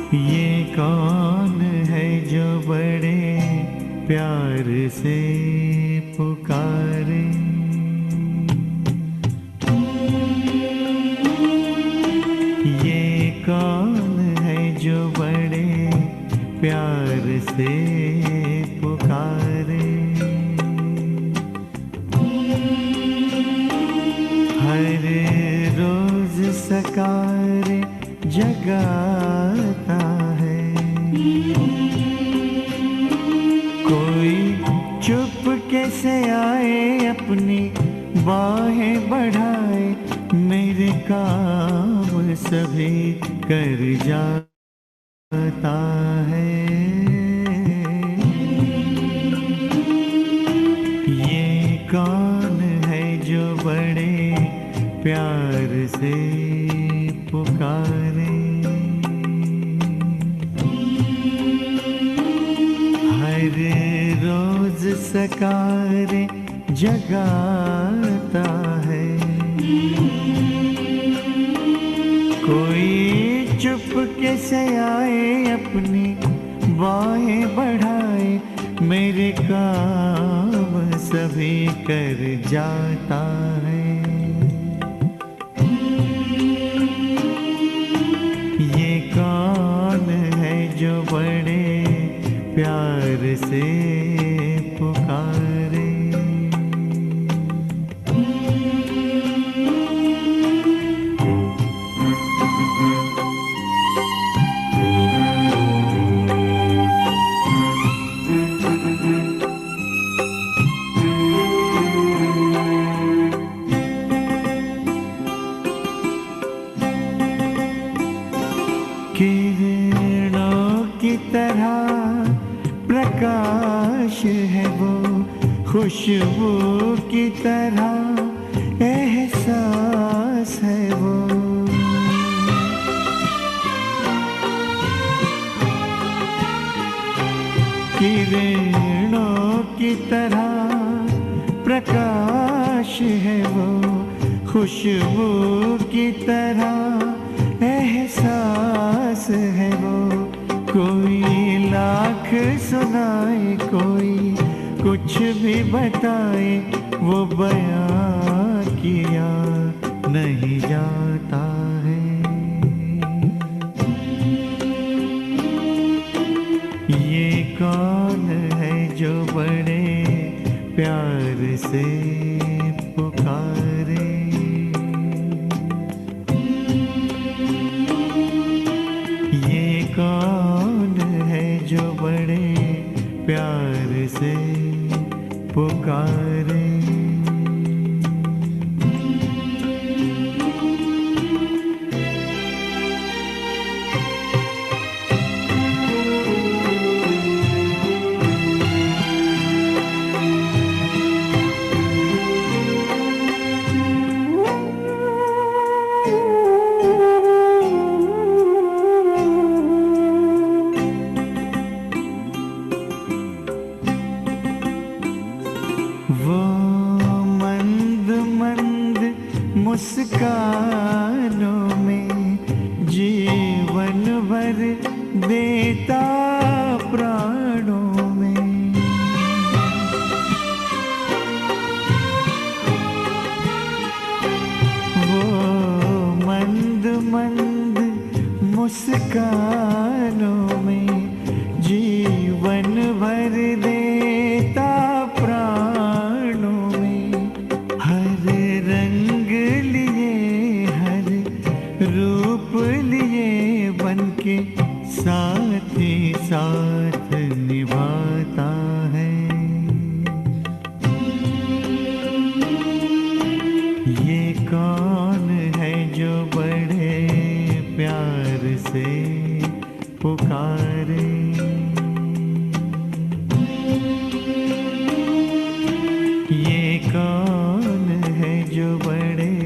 ये कौन है जो बड़े प्यार से पुकारे। ये कौन है जो बड़े प्यार से पुकारे। हर रोज सकार जगाता है। कोई चुप कैसे आए अपनी बाहें बढ़ाए, मेरे काम सभी कर जाता है। ये कौन है जो बड़े प्यार से पुकारे। हर रोज सकार जगाता है। कोई चुप कैसे आए अपनी बाहें बढ़ाए, मेरे काम सभी कर जाता है। ये कौन है जो बड़े प्यार से पुकारे। किरणों की तरह प्रकाश है वो, खुशबू की तरह एहसास है वो। किरणों की तरह प्रकाश है वो, खुशबू की तरह एहसास है वो। कोई लाख सुनाए, कोई कुछ भी बताए, वो बयां किया नहीं जाता है। ये कौन है जो बड़े प्यार से पुकारे। ये कौन है जो बड़े प्यार से पुकारे। वो मंद मंद मुस्कानों में जीवन भर देता प्राणों में। वो मंद मंद मुस्कानों में जीवन भर देता प्राणों में। हर रंग लिए, हर रूप लिए, बनके साथ ही साथ निभाता है। ये कौन है जो बड़े प्यार से पुकारे। ये कौन है जो बड़े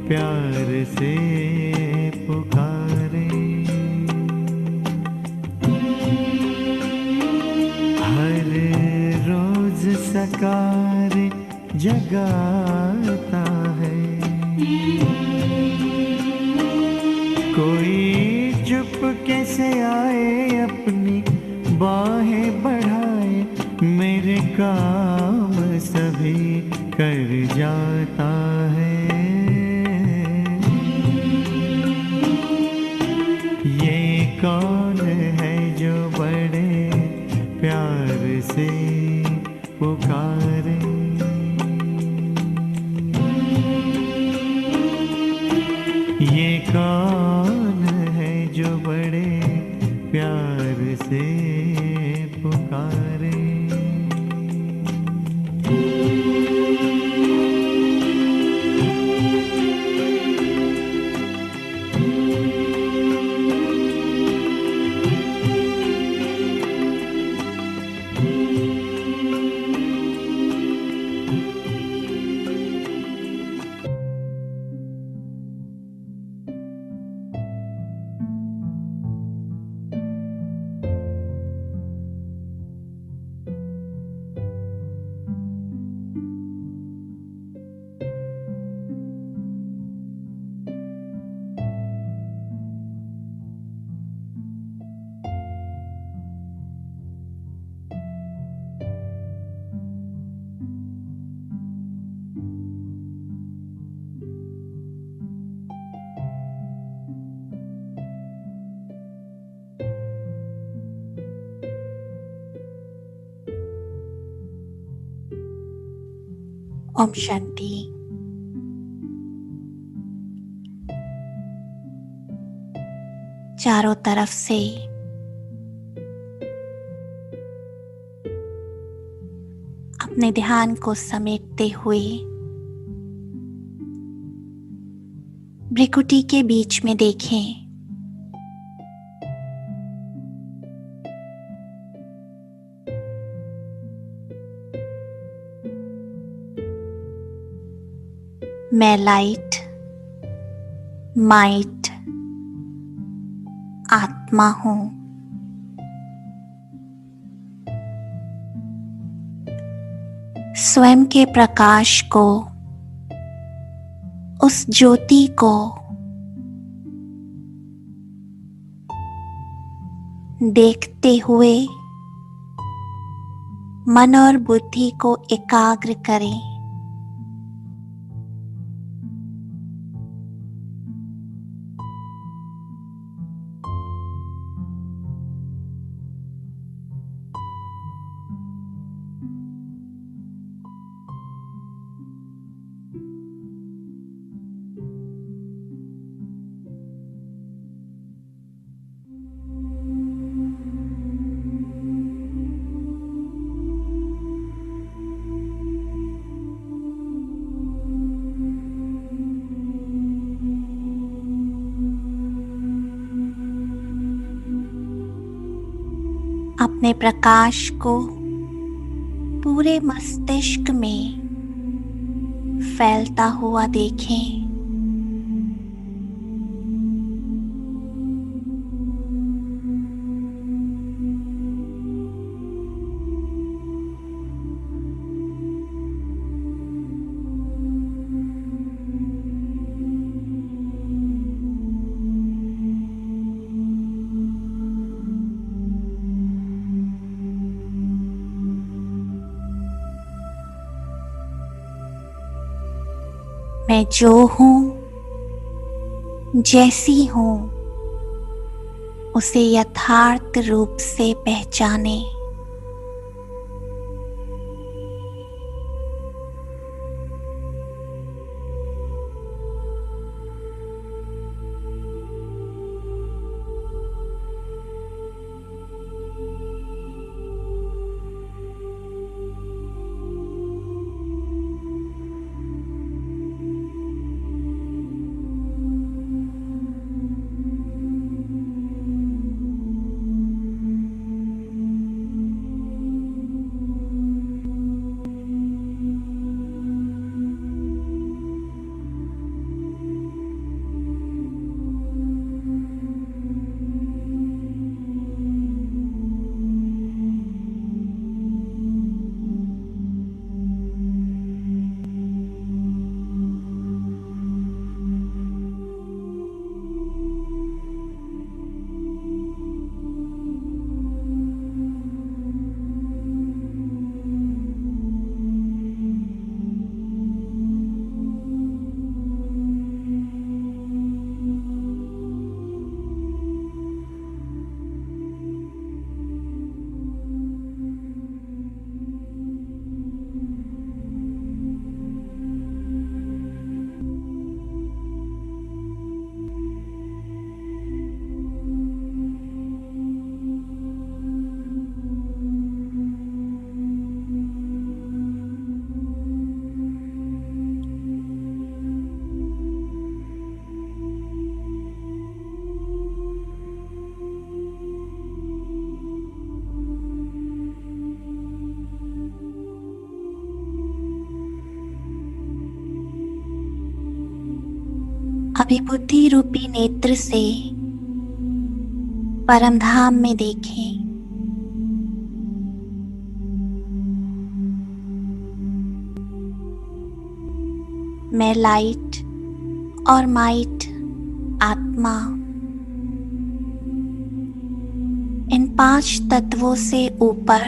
प्यार से पुकारे। हर रोज सकार जगाता है। कोई चुप कैसे आए अपनी बाहें बढ़ाए, मेरे काम सभी कर जाता है। ये कौन है जो बड़े प्यार से पुकारे। ये कौन है जो बड़े प्यार से पुकारे। ओम शांति। चारों तरफ से अपने ध्यान को समेटते हुए भ्रिकुटी के बीच में देखें। मैं लाइट, माइट, आत्मा हूं। स्वयं के प्रकाश को, उस ज्योति को देखते हुए मन और बुद्धि को एकाग्र करें। अपने प्रकाश को पूरे मस्तिष्क में फैलता हुआ देखें। मैं जो हूं, जैसी हूं, उसे यथार्थ रूप से पहचाने। अभिबुद्धि रूपी नेत्र से परम धाम में देखें। मैं लाइट और माइट आत्मा इन 5 तत्वों से ऊपर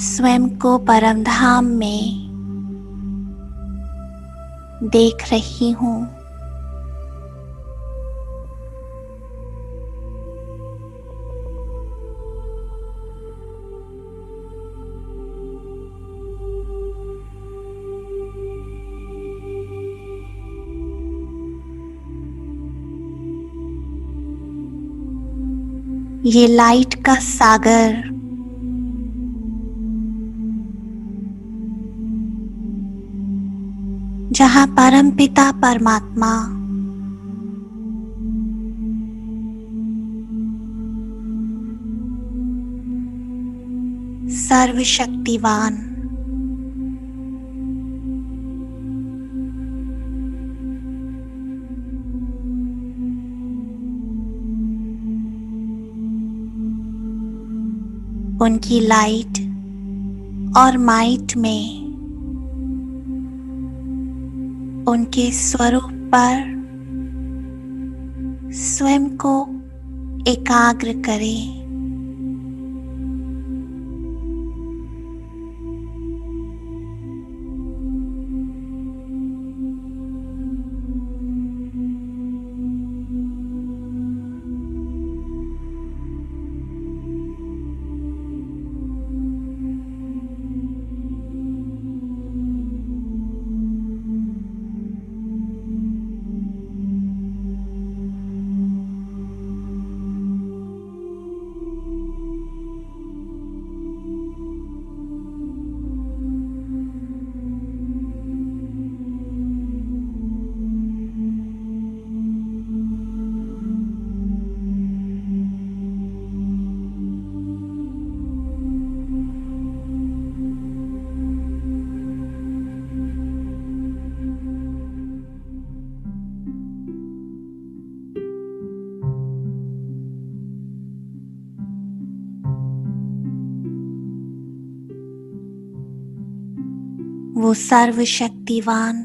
स्वयं को परम धाम में देख रही हूँ। ये लाइट का सागर जहाँ परम पिता परमात्मा सर्वशक्तिवान उनकी लाइट और माइट में उनके स्वरूप पर स्वयं को एकाग्र करें। वो सर्वशक्तिवान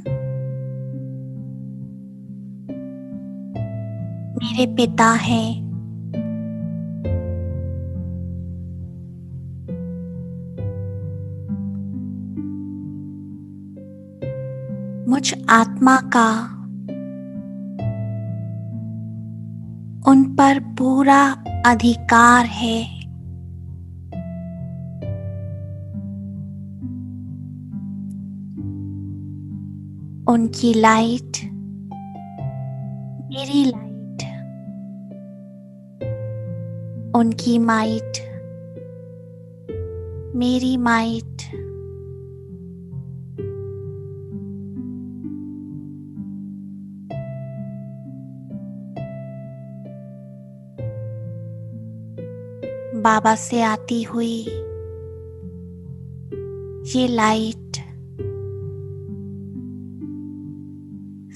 मेरे पिता हैं। मुझ आत्मा का उन पर पूरा अधिकार है। उनकी लाइट मेरी लाइट, उनकी माइट मेरी माइट, बाबा से आती हुई ये लाइट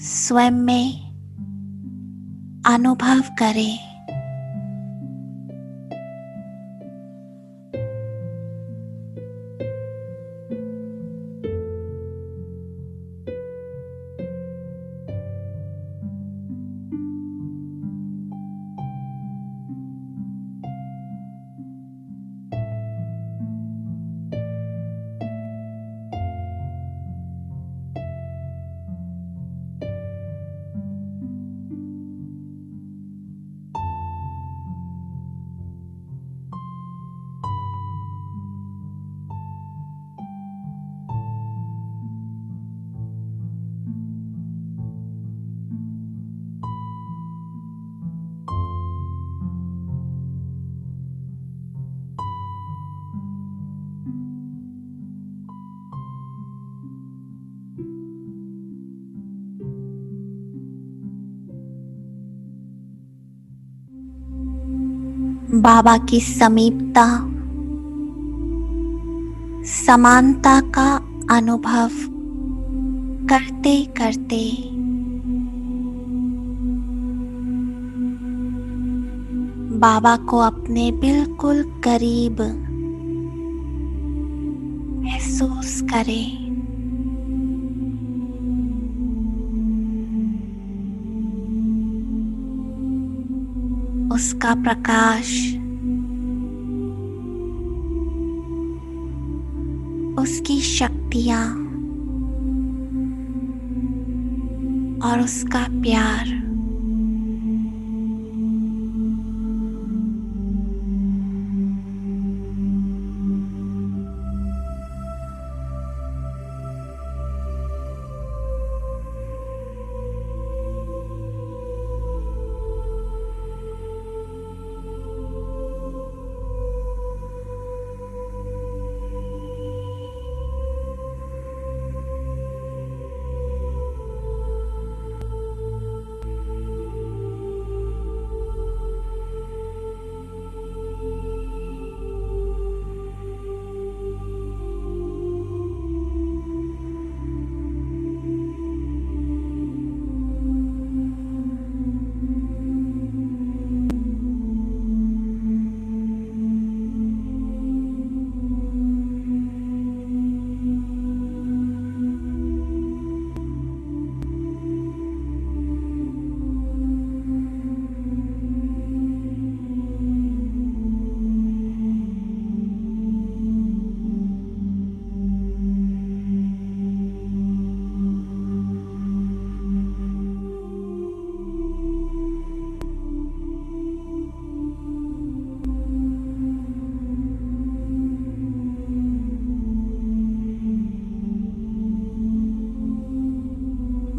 स्वयं में अनुभव करें। बाबा की समीपता, समानता का अनुभव करते करते बाबा को अपने बिल्कुल करीब महसूस करें। उसका प्रकाश उसकी शक्तियां और उसका प्यार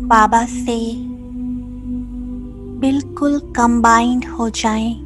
बाबा से बिल्कुल कंबाइंड हो जाएं।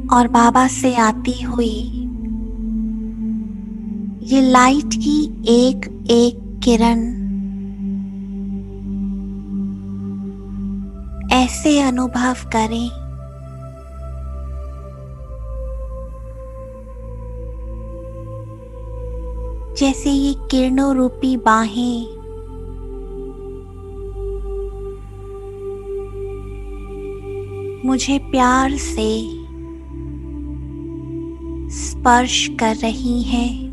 और बाबा से आती हुई ये लाइट की एक एक किरण ऐसे अनुभव करें जैसे ये किरणों रूपी बाहें मुझे प्यार से स्पर्श कर रही हैं।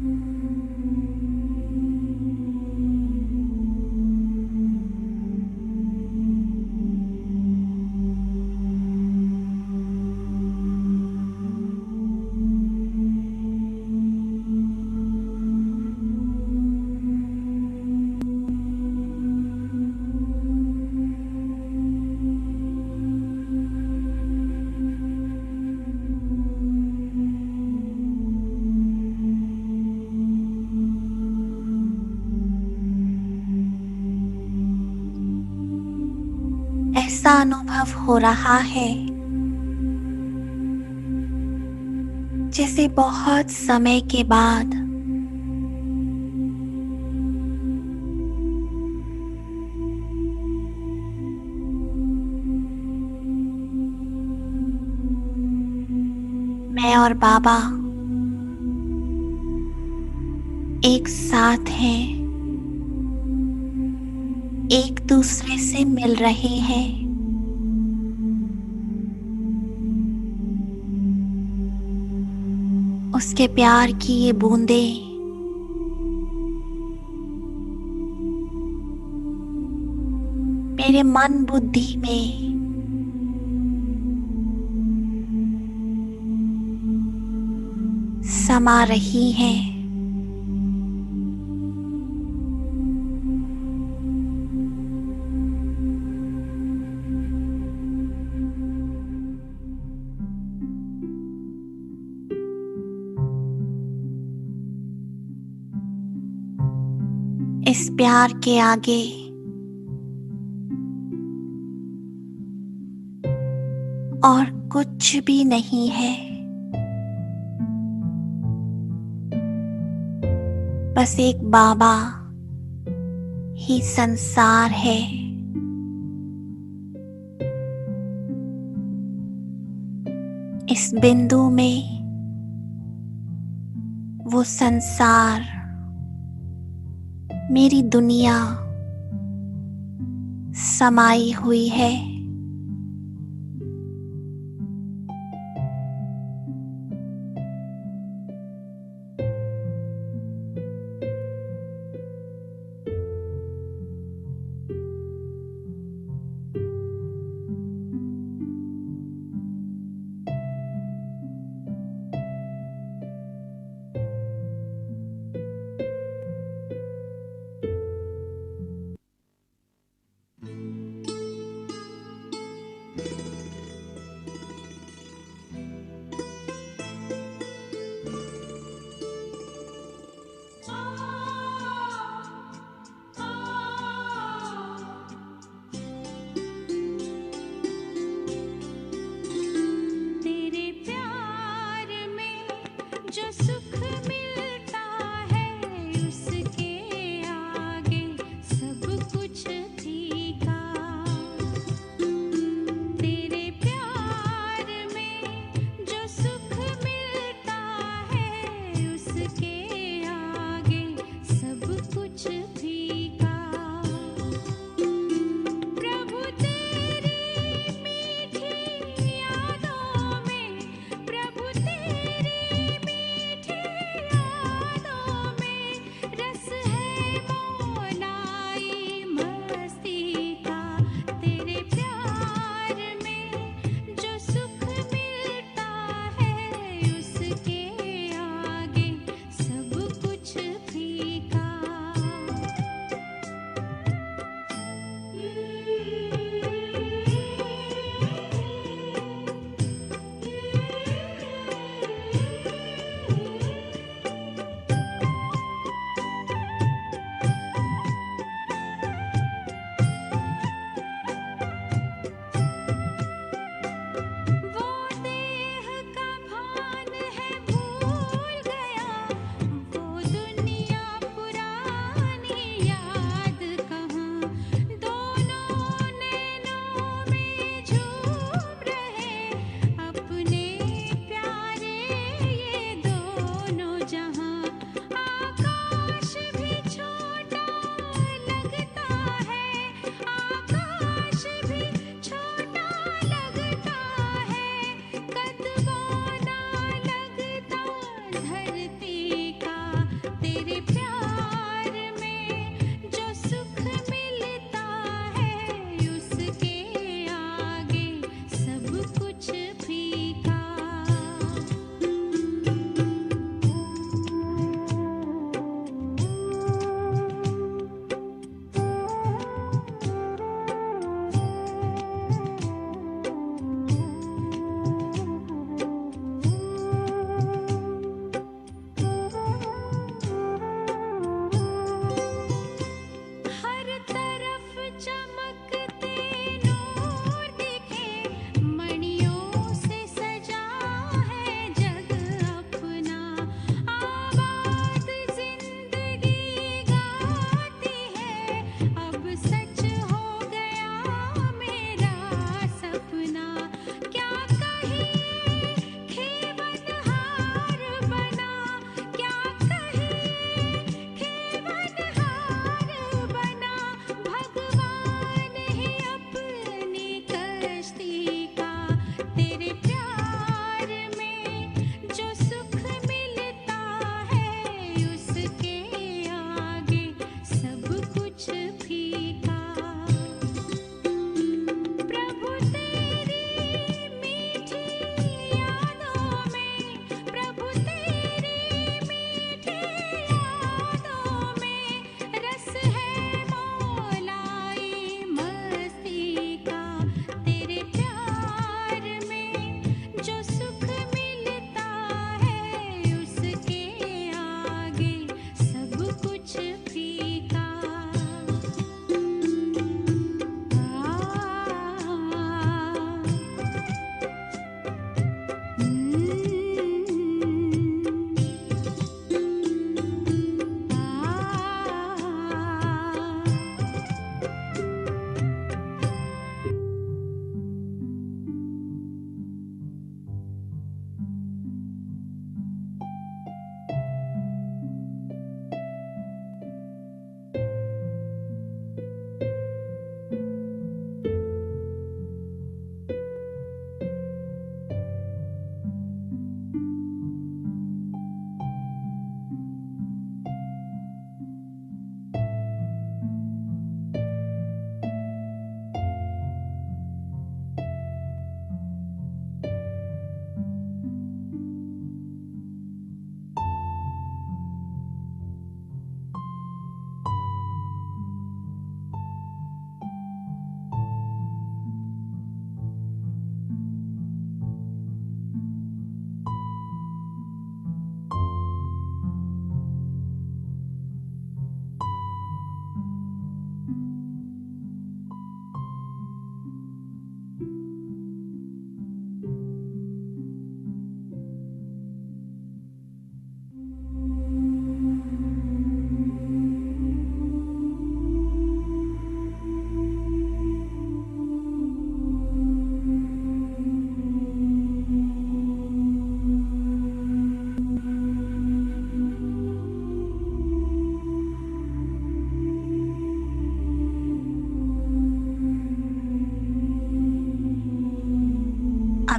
ऐसा अनुभव हो रहा है जैसे बहुत समय के बाद मैं और बाबा एक साथ हैं, एक दूसरे से मिल रहे हैं। उसके प्यार की ये बूंदें मेरे मन बुद्धि में समा रही हैं। इस प्यार के आगे और कुछ भी नहीं है, बस एक बाबा ही संसार है। इस बिंदु में वो संसार, मेरी दुनिया समाई हुई है। तेरे प्यार में जो सुख मिलता है उसके आगे सब कुछ फीका। तेरे प्यार में जो सुख मिलता है उसके आगे सब कुछ फीका। प्रभु तेरी मीठी यादों में, प्रभु तेरी मीठी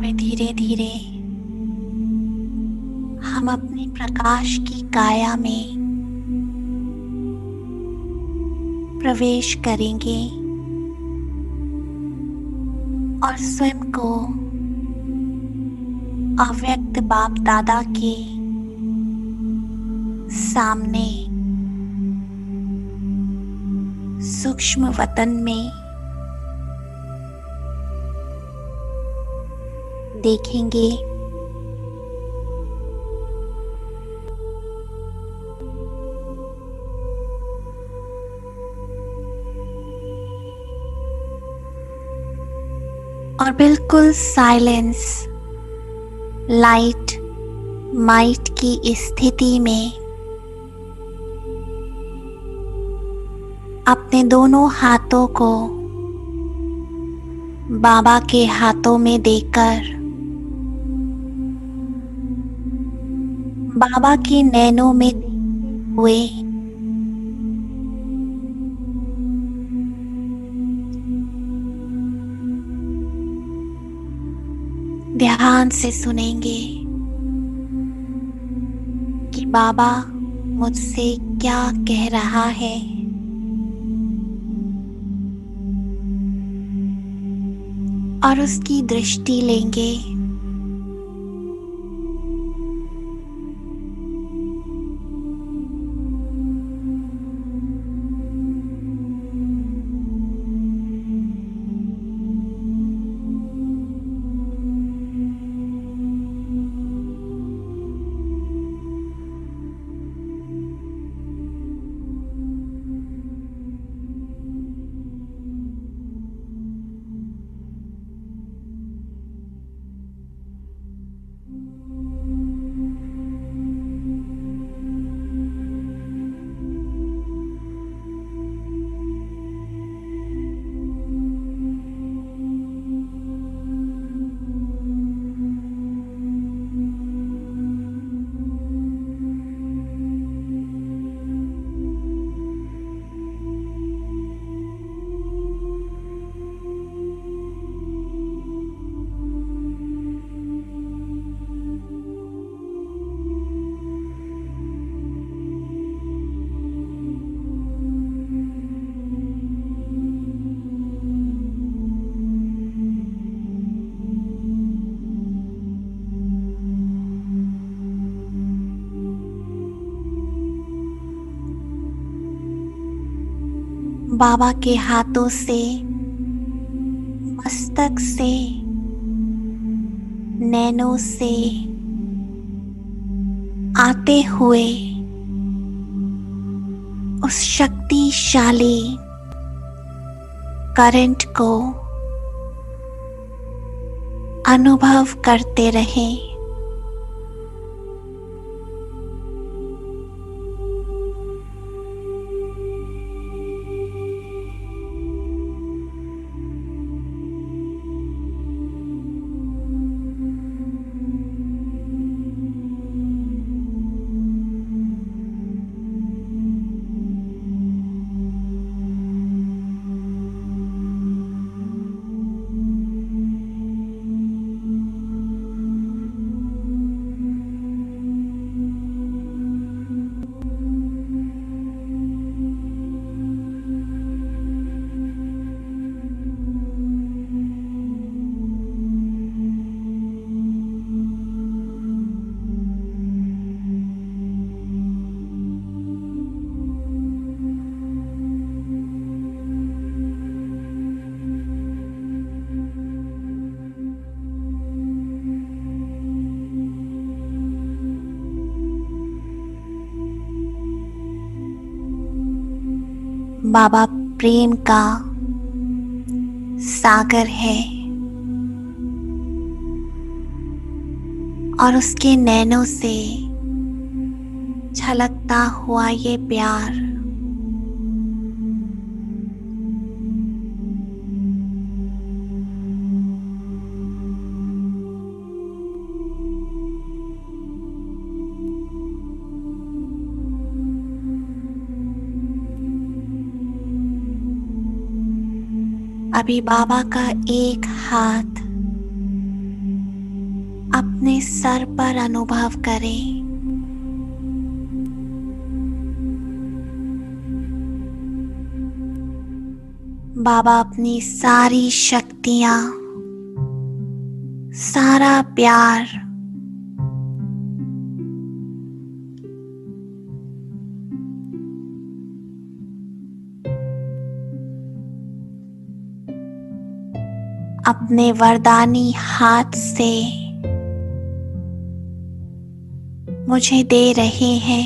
फिर धीरे धीरे हम अपने प्रकाश की काया में प्रवेश करेंगे और स्वयं को अव्यक्त बाप दादा के सामने सूक्ष्म वतन में देखेंगे। और बिल्कुल साइलेंस, लाइट, माइट की स्थिति में अपने दोनों हाथों को बाबा के हाथों में देकर बाबा के नैनों में देखते हुए ध्यान से सुनेंगे कि बाबा मुझसे क्या कह रहा है। और उसकी दृष्टि लेंगे। बाबा के हाथों से मस्तक से नैनों से आते हुए उस शक्तिशाली करंट को अनुभव करते रहें। बाबा प्रेम का सागर है और उसके नैनों से छलकता हुआ ये प्यार अभी बाबा का एक हाथ अपने सर पर अनुभव करें। बाबा अपनी सारी शक्तियां, सारा प्यार अपने वरदानी हाथ से मुझे दे रहे हैं।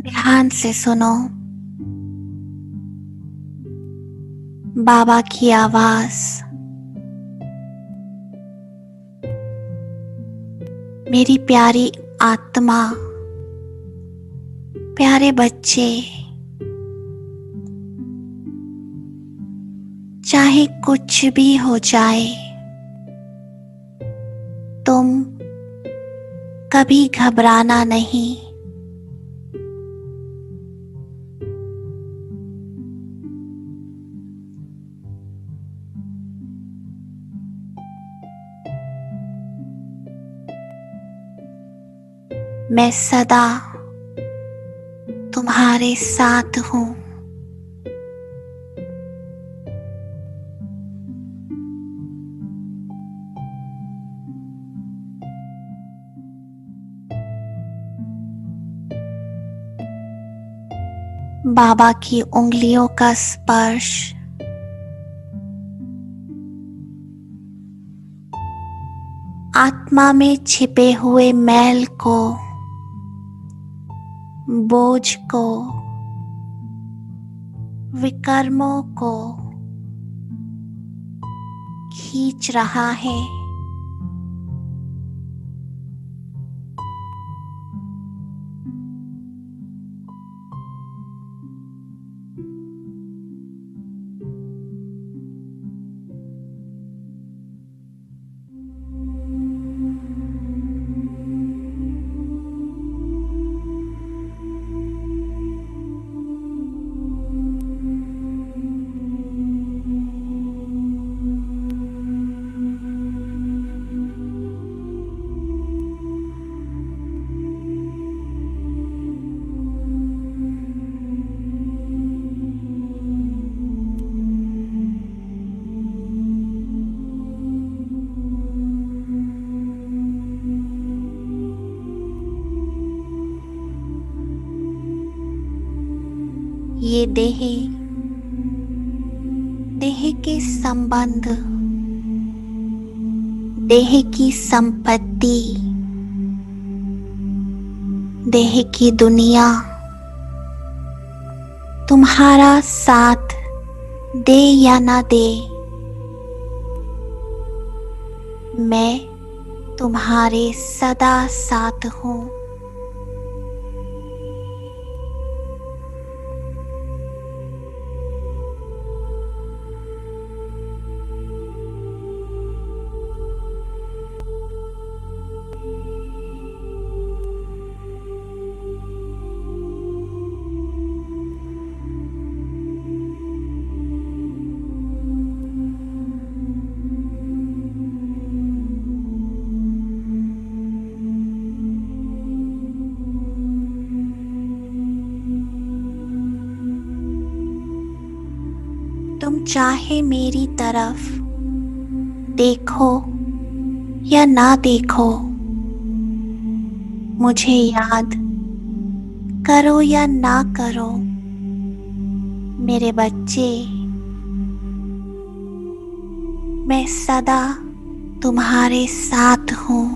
ध्यान से सुनो बाबा की आवाज। मेरी प्यारी आत्मा, प्यारे बच्चे, चाहे कुछ भी हो जाए, तुम कभी घबराना नहीं। मैं सदा तुम्हारे साथ हूँ। बाबा की उंगलियों का स्पर्श आत्मा में छिपे हुए मैल को, बोझ को, विकर्मों को खींच रहा है। ये देह के संबंध, देह की संपत्ति, देह की दुनिया तुम्हारा साथ दे या ना दे, मैं तुम्हारे सदा साथ हूँ। तुम चाहे मेरी तरफ देखो या ना देखो, मुझे याद करो या ना करो, मेरे बच्चे, मैं सदा तुम्हारे साथ हूँ।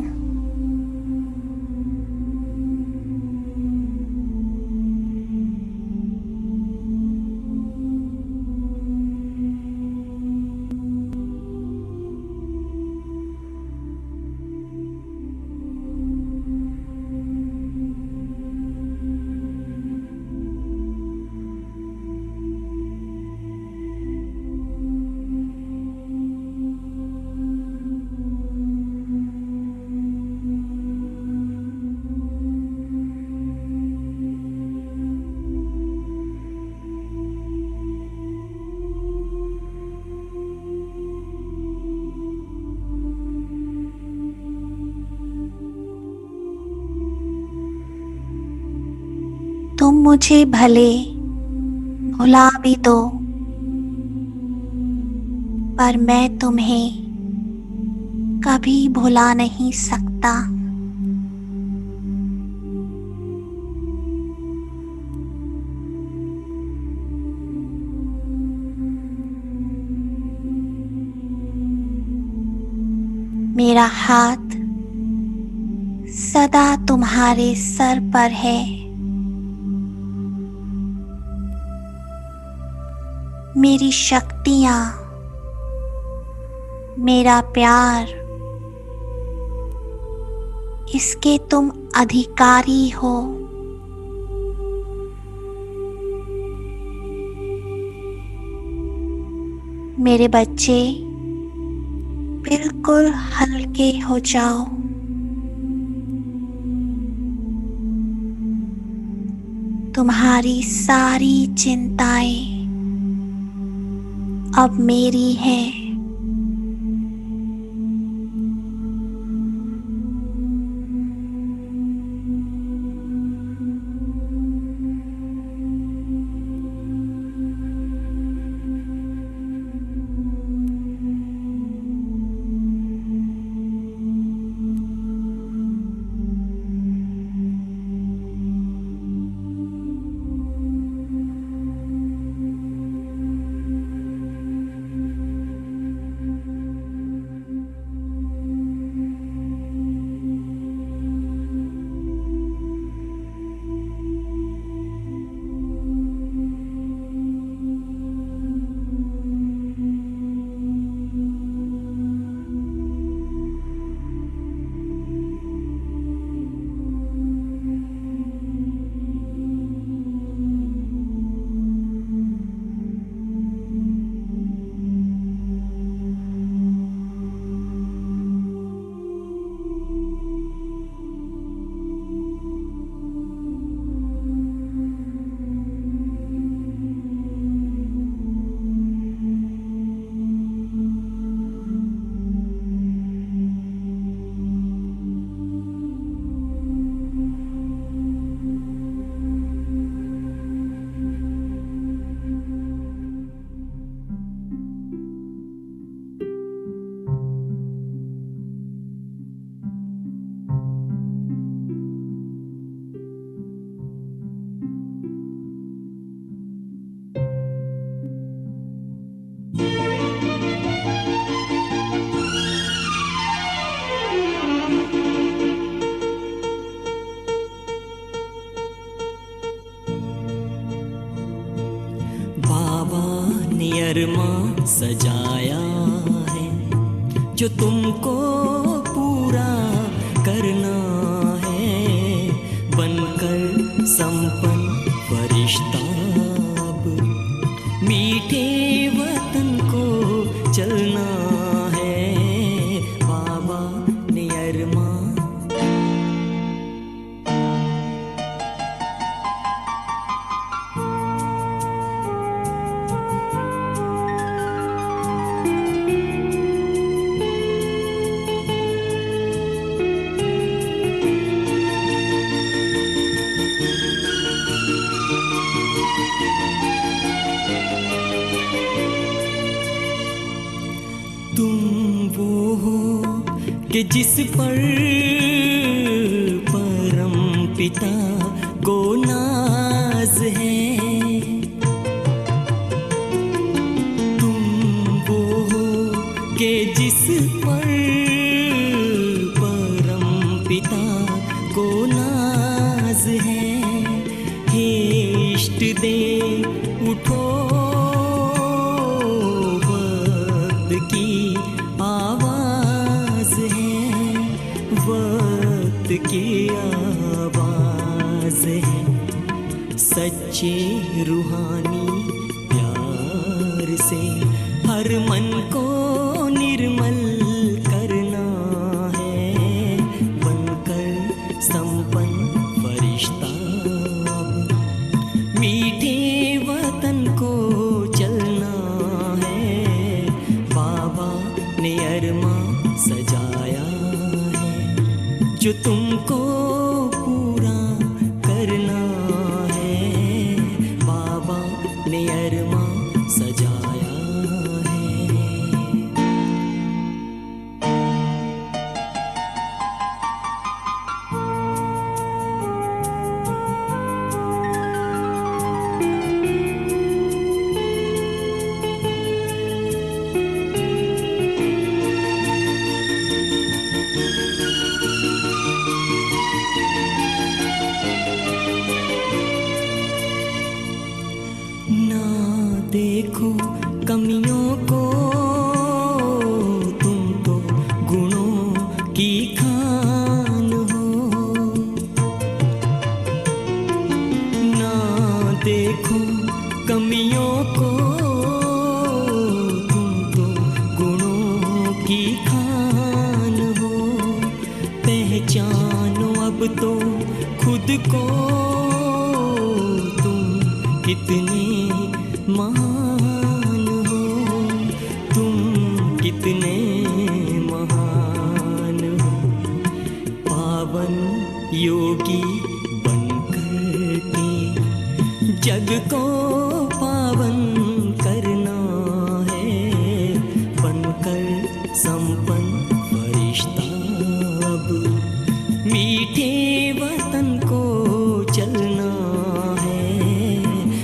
तुम मुझे भले भुला भी दो, पर मैं तुम्हें कभी भुला नहीं सकता। मेरा हाथ सदा तुम्हारे सर पर है। मेरी शक्तियां, मेरा प्यार, इसके तुम अधिकारी हो। मेरे बच्चे, बिल्कुल हल्के हो जाओ। तुम्हारी सारी चिंताएं अब मेरी हैं। अरमा सजाया है जो तुमको पूरा करना है, बनकर संपन्न फरिश्ता अब मीठे वतन को चलना है। बाबा ने अरमा कि जिस पर परम पिता को नाज है, तुम वो हो कि जिस पर परम पिता को नाज है। हे इष्ट देव उठो, वक्त की आवाज है, वक्त की आवाज है। सच्चे रूहानी प्यार से हर मन को निर्मल करना है, बनकर संपन्न फरिश्ता मीठे वतन को चलना है। बाबा ने अरमा सजाया है जो तुमको पूरा करना है। अब तो खुद को तुम कितने महान हो, तुम कितने महान हो। पावन योगी बनकर के जग को पावन करना है, बनकर संपन्न फरिश्ता अब मीठे वतन को चलना है।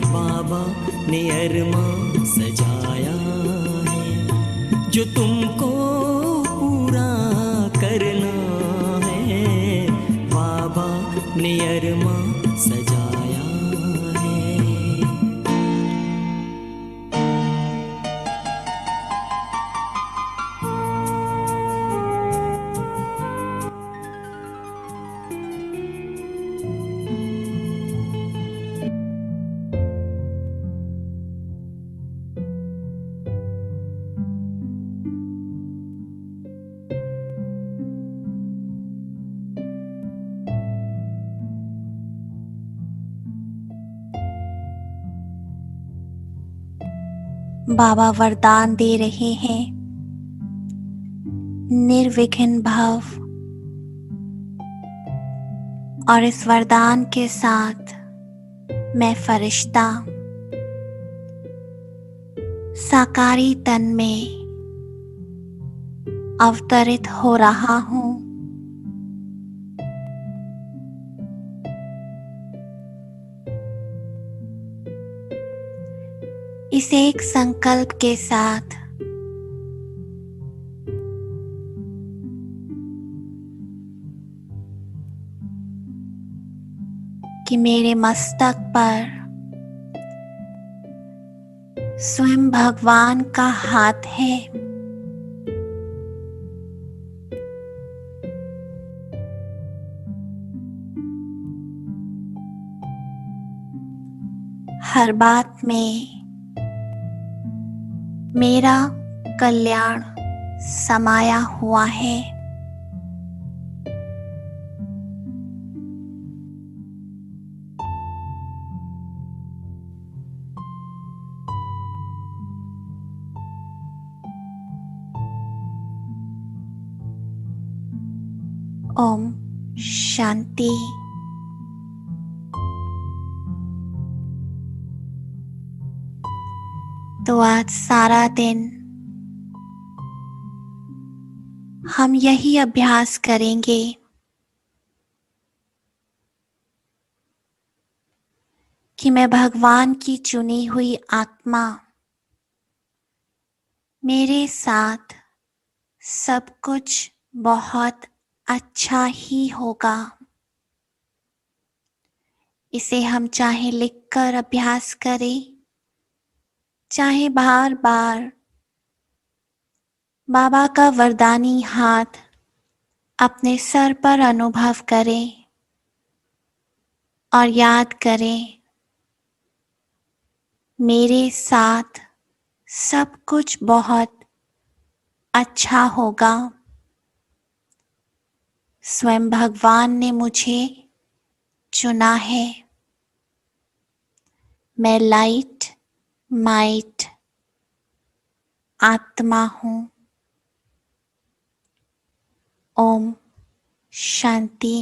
बाबा ने अरमां सजाया है जो तुमको पूरा करना है। बाबा ने अरमां सजाया है। बाबा वरदान दे रहे हैं, निर्विघ्न भव। और इस वरदान के साथ मैं फरिश्ता साकारी तन में अवतरित हो रहा हूँ। इस एक संकल्प के साथ कि मेरे मस्तक पर स्वयं भगवान का हाथ है। हर बात में मेरा कल्याण समाया हुआ है। ओम शांति। तो आज सारा दिन हम यही अभ्यास करेंगे कि मैं भगवान की चुनी हुई आत्मा, मेरे साथ सब कुछ बहुत अच्छा ही होगा। इसे हम चाहे लिखकर अभ्यास करें, चाहे बार बार बाबा का वरदानी हाथ अपने सर पर अनुभव करें और याद करें, मेरे साथ सब कुछ बहुत अच्छा होगा। स्वयं भगवान ने मुझे चुना है। मैं लाइट माइट आत्मा हूँ। ओम शांति।